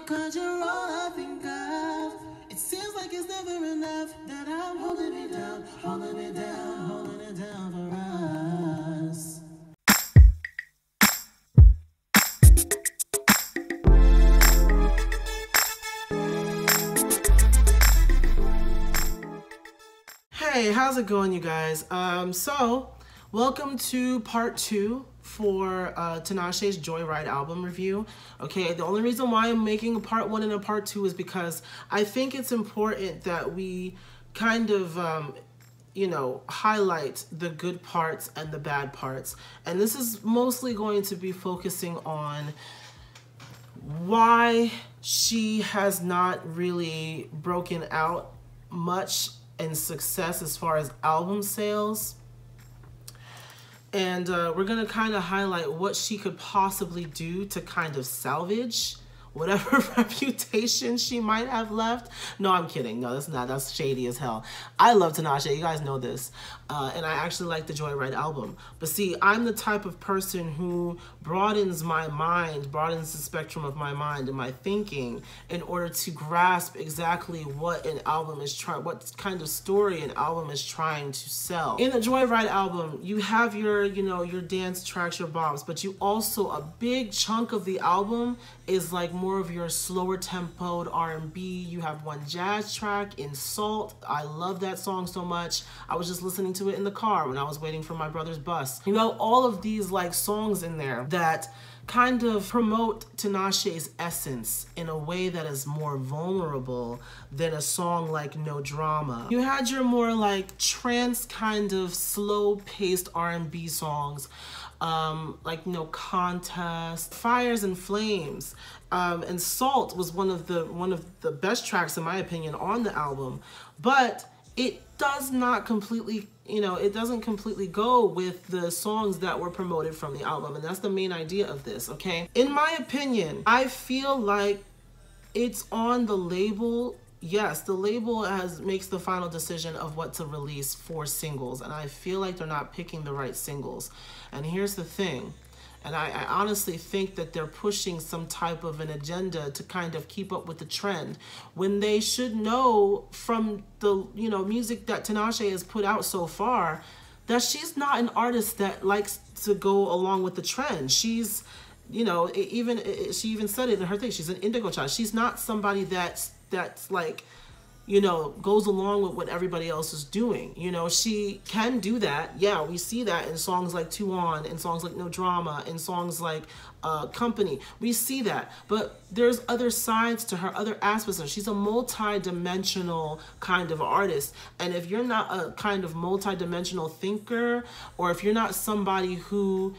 'cause you're all I think of. It seems like it's never enough that I'm holding it down, holding it down, holding it down for us. Hey, how's it going, you guys? Welcome to part 2 for Tinashe's Joyride album review. Okay, the only reason why I'm making a part 1 and a part 2 is because I think it's important that we kind of, highlight the good parts and the bad parts. And this is mostly going to be focusing on why she has not really broken out much in success as far as album sales. And we're gonna kind of highlight what she could possibly do to kind of salvage whatever reputation she might have left. No, I'm kidding. No, that's not. That's shady as hell. I love Tinashe. You guys know this. And I actually like the Joyride album. But see, I'm the type of person who broadens my mind, broadens the spectrum of my mind and my thinking in order to grasp exactly what an album is trying, what kind of story an album is trying to sell. In a Joyride album, you have your, your dance tracks, your bops, but you also, a big chunk of the album is like more of your slower tempoed R&B. You have one jazz track, Insult. I love that song so much. I was just listening to it in the car when I was waiting for my brother's bus. All of these like songs in there that kind of promote Tinashe's essence in a way that is more vulnerable than a song like No Drama. You had your more like trance kind of slow-paced R&B songs, like No Contest, Fires and Flames, and Salt was one of the best tracks in my opinion on the album, but it does not completely, it doesn't completely go with the songs that were promoted from the album, and that's the main idea of this, okay? In my opinion, I feel like it's on the label. Yes, the label makes the final decision of what to release for singles, and I feel like they're not picking the right singles. And here's the thing, and I honestly think that they're pushing some type of an agenda to kind of keep up with the trend when they should know from the, music that Tinashe has put out so far that she's not an artist that likes to go along with the trend. She's, she even said it in her thing, she's an indigo child. She's not somebody that's like, goes along with what everybody else is doing. She can do that. Yeah, we see that in songs like Two On, in songs like No Drama, in songs like Company. We see that. But there's other sides to her, other aspects of her. She's a multi-dimensional kind of artist. And if you're not a kind of multi-dimensional thinker, or if you're not somebody who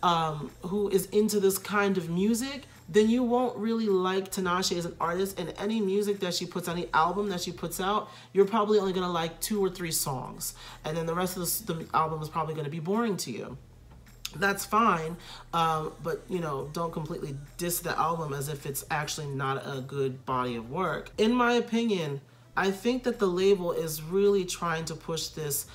is into this kind of music, then you won't really like Tinashe as an artist, and any music that she puts on, any album that she puts out, you're probably only gonna like 2 or 3 songs. And then the rest of the album is probably gonna be boring to you. That's fine, but don't completely diss the album as if it's actually not a good body of work. In my opinion, I think that the label is really trying to push this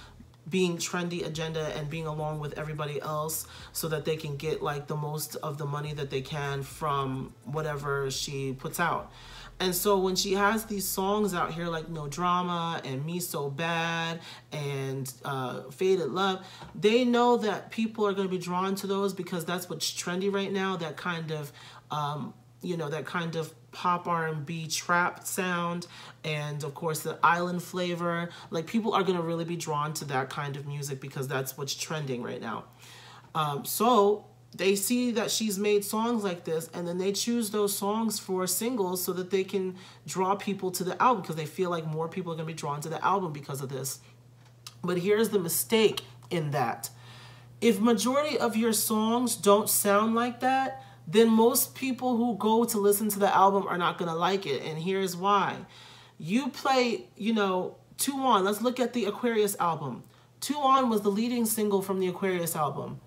being trendy agenda and being along with everybody else so that they can get like the most of the money that they can from whatever she puts out. And so when she has these songs out here like No Drama and Me So Bad and Faded Love, they know that people are going to be drawn to those because that's what's trendy right now, that kind of that kind of pop R&B trap sound, and of course the island flavor. Like, people are going to really be drawn to that kind of music because that's what's trending right now. So they see that she's made songs like this, and then they choose those songs for singles so that they can draw people to the album because they feel like more people are going to be drawn to the album because of this. But here's the mistake in that. If majority of your songs don't sound like that, then most people who go to listen to the album are not going to like it. And here's why. You play, Two On. Let's look at the Aquarius album. Two On was the leading single from the Aquarius album.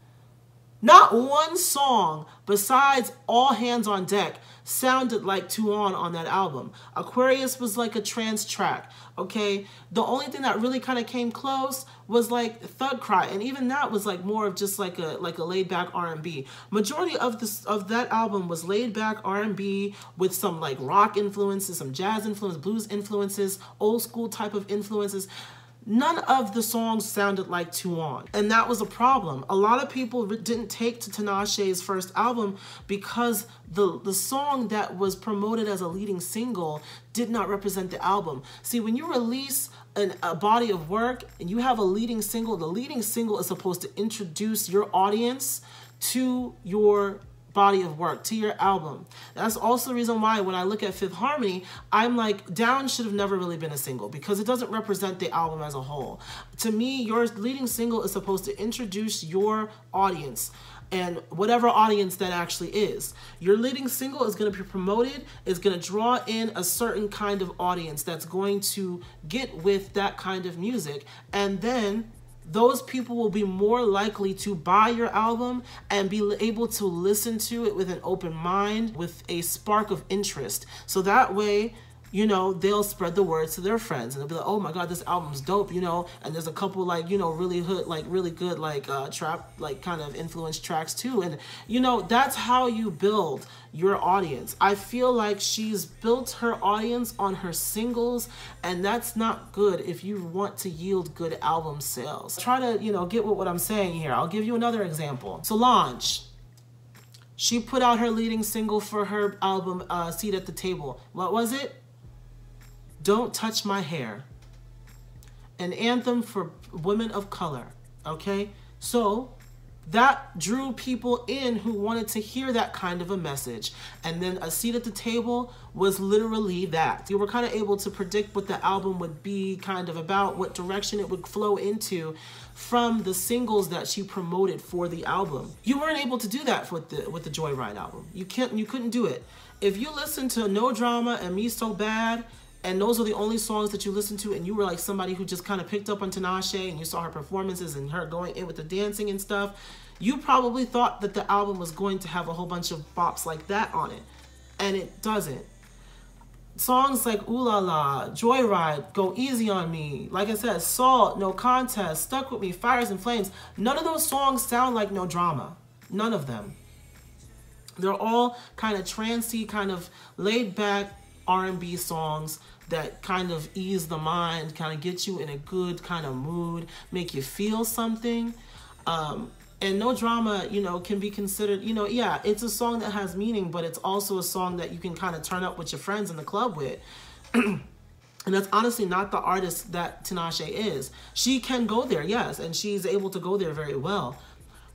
Not one song besides All Hands on Deck sounded like Tuon on that album. Aquarius was like a trance track, okay? The only thing that really kind of came close was like Thug Cry, and even that was like more of just like a laid back R&B. Majority of that album was laid back R&B with some like rock influences, some jazz influences, blues influences, old school type of influences. None of the songs sounded like Tuon, and that was a problem. A lot of people didn't take to Tinashe's first album because the song that was promoted as a leading single did not represent the album. See, when you release a body of work and you have a leading single, the leading single is supposed to introduce your audience to your body of work, to your album. That's also the reason why when I look at Fifth Harmony, I'm like, Down should have never really been a single because it doesn't represent the album as a whole. To me, your leading single is supposed to introduce your audience, and whatever audience that actually is. Your leading single is going to be promoted, is going to draw in a certain kind of audience that's going to get with that kind of music, and then those people will be more likely to buy your album and be able to listen to it with an open mind, with a spark of interest. So that way, you know, they'll spread the word to their friends and they'll be like, oh my God, this album's dope, you know, and there's a couple like, you know, really good like trap, like kind of influence tracks too. And, you know, that's how you build your audience. I feel like she's built her audience on her singles, and that's not good if you want to yield good album sales. Try to, you know, get what I'm saying here. I'll give you another example. Solange. She put out her leading single for her album, Seat at the Table. What was it? Don't Touch My Hair. An anthem for women of color, okay? So that drew people in who wanted to hear that kind of a message. And then A Seat at the Table was literally that. You were kind of able to predict what the album would be kind of about, what direction it would flow into from the singles that she promoted for the album. You weren't able to do that with the Joyride album. You couldn't do it. If you listen to No Drama and Me So Bad, and those are the only songs that you listen to, and you were like somebody who just kind of picked up on Tinashe and you saw her performances and her going in with the dancing and stuff, you probably thought that the album was going to have a whole bunch of bops like that on it, and it doesn't. Songs like Ooh La La, Joyride, Go Easy on Me, like I said, Salt, No Contest, Stuck With Me, Fires and Flames, none of those songs sound like No Drama. None of them. They're all kind of trancey, kind of laid back R&B songs that kind of ease the mind, kind of get you in a good kind of mood, make you feel something. And No Drama, you know, can be considered, you know, yeah, it's a song that has meaning, but it's also a song that you can kind of turn up with your friends in the club with. And that's honestly not the artist that Tinashe is. She can go there, yes, and she's able to go there very well.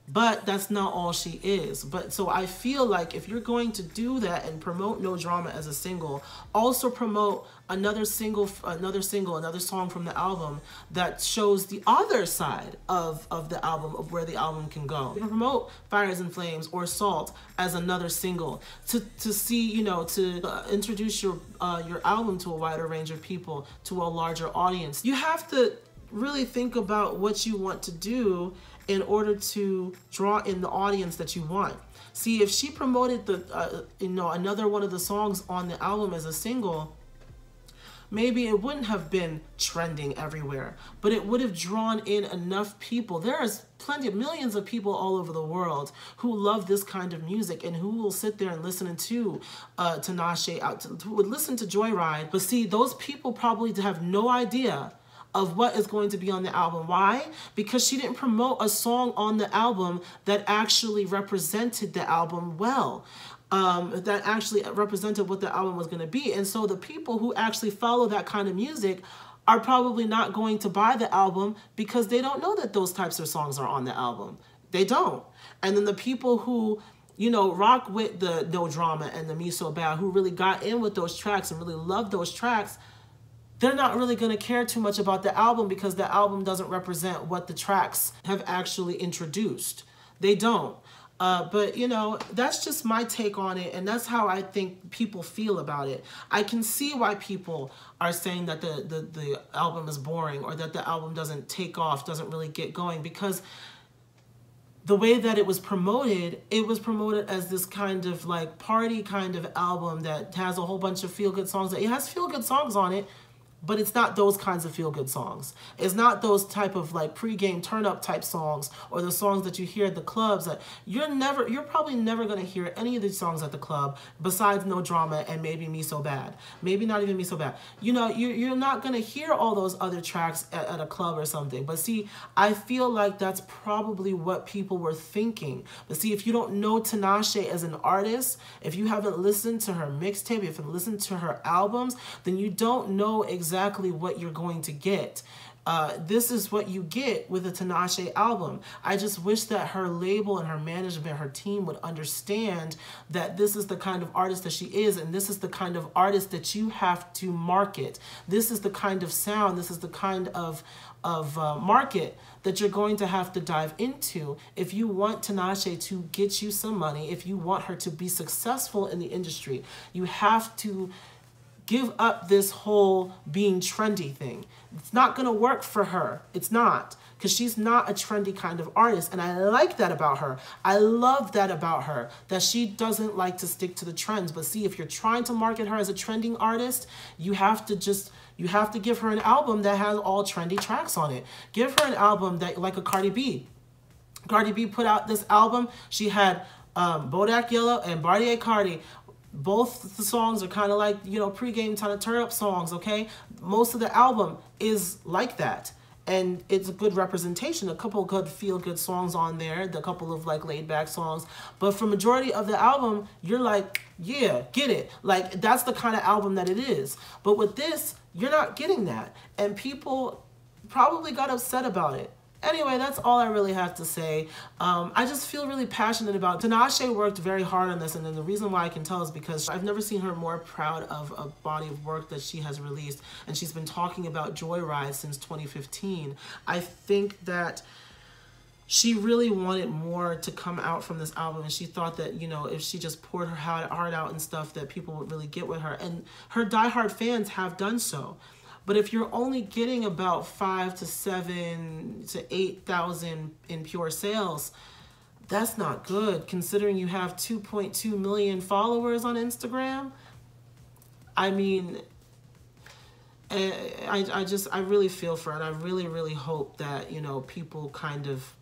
But that's not all she is. But so I feel like if you're going to do that and promote No Drama as a single, also promote another song from the album that shows the other side of the album, of where the album can go. Promote Fires and Flames or Salt as another single to see, you know, to introduce your album to a wider range of people, to a larger audience. You have to really think about what you want to do in order to draw in the audience that you want. See, if she promoted the, you know, another one of the songs on the album as a single, maybe it wouldn't have been trending everywhere, but it would have drawn in enough people. There's plenty of millions of people all over the world who love this kind of music and who will sit there and listen to Tinashe, who would listen to Joyride. But see, those people probably have no idea of what is going to be on the album. Why? Because she didn't promote a song on the album that actually represented the album well. That actually represented what the album was going to be. And so the people who actually follow that kind of music are probably not going to buy the album because they don't know that those types of songs are on the album. They don't. And then the people who, you know, rock with the No Drama and the Me So Bad, who really got in with those tracks and really loved those tracks, they're not really going to care too much about the album because the album doesn't represent what the tracks have actually introduced. They don't. But, you know, that's just my take on it, and that's how I think people feel about it. I can see why people are saying that the album is boring or that the album doesn't take off, doesn't really get going, because the way that it was promoted as this kind of like party kind of album that has a whole bunch of feel-good songs. It has feel-good songs on it, but it's not those kinds of feel-good songs. It's not those type of like pre-game turn-up type songs or the songs that you hear at the clubs. That you're probably never gonna hear any of these songs at the club besides No Drama and maybe Me So Bad. Maybe not even Me So Bad. You know, you're not gonna hear all those other tracks at a club or something. But see, I feel like that's probably what people were thinking. But see, if you don't know Tinashe as an artist, if you haven't listened to her mixtape, if you haven't listened to her albums, then you don't know exactly what you're going to get. This is what you get with a Tinashe album. I just wish that her label and her management, her team would understand that this is the kind of artist that she is, and this is the kind of artist that you have to market. This is the kind of sound, this is the kind of market that you're going to have to dive into if you want Tinashe to get you some money, if you want her to be successful in the industry. You have to give up this whole being trendy thing. It's not gonna work for her. It's not, because she's not a trendy kind of artist, and I like that about her. I love that about her, that she doesn't like to stick to the trends. But see, if you're trying to market her as a trending artist, you have to give her an album that has all trendy tracks on it. Give her an album that, like a Cardi B. Cardi B put out this album. She had Bodak Yellow and Bartier Cardi. Both the songs are kind of like, you know, pre-game kind of turn-up songs, okay? Most of the album is like that. And it's a good representation. A couple of good feel-good songs on there. A couple of like laid-back songs. But for majority of the album, you're like, yeah, get it. Like, that's the kind of album that it is. But with this, you're not getting that. And people probably got upset about it. Anyway, that's all I really have to say. I just feel really passionate about it. Tinashe worked very hard on this, and then the reason why I can tell is because I've never seen her more proud of a body of work that she has released, and she's been talking about Joyride since 2015. I think that she really wanted more to come out from this album, and she thought that, you know, if she just poured her heart out and stuff, that people would really get with her, and her diehard fans have done so. But if you're only getting about 5 to 7 to 8,000 in pure sales, that's not good, considering you have 2.2 million followers on Instagram. I mean, I really feel for her, and I really, really hope that, you know, people kind of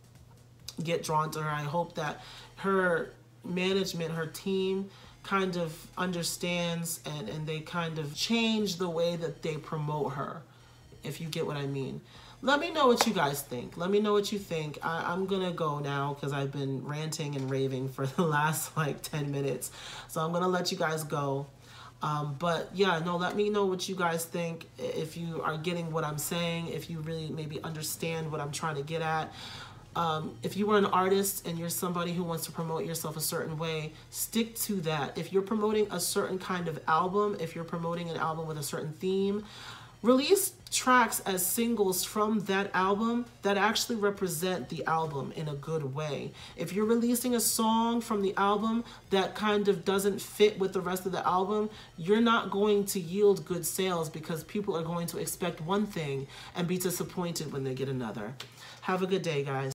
get drawn to her. I hope that her management, her team, kind of understands and they kind of change the way that they promote her, if you get what I mean. Let me know what you guys think. Let me know what you think. I'm gonna go now because I've been ranting and raving for the last like 10 minutes. So I'm gonna let you guys go. But yeah, no, let me know what you guys think, if you are getting what I'm saying, if you really maybe understand what I'm trying to get at. If you are an artist and you're somebody who wants to promote yourself a certain way, stick to that. If you're promoting a certain kind of album, if you're promoting an album with a certain theme, release tracks as singles from that album that actually represent the album in a good way. If you're releasing a song from the album that kind of doesn't fit with the rest of the album, you're not going to yield good sales, because people are going to expect one thing and be disappointed when they get another. Have a good day, guys.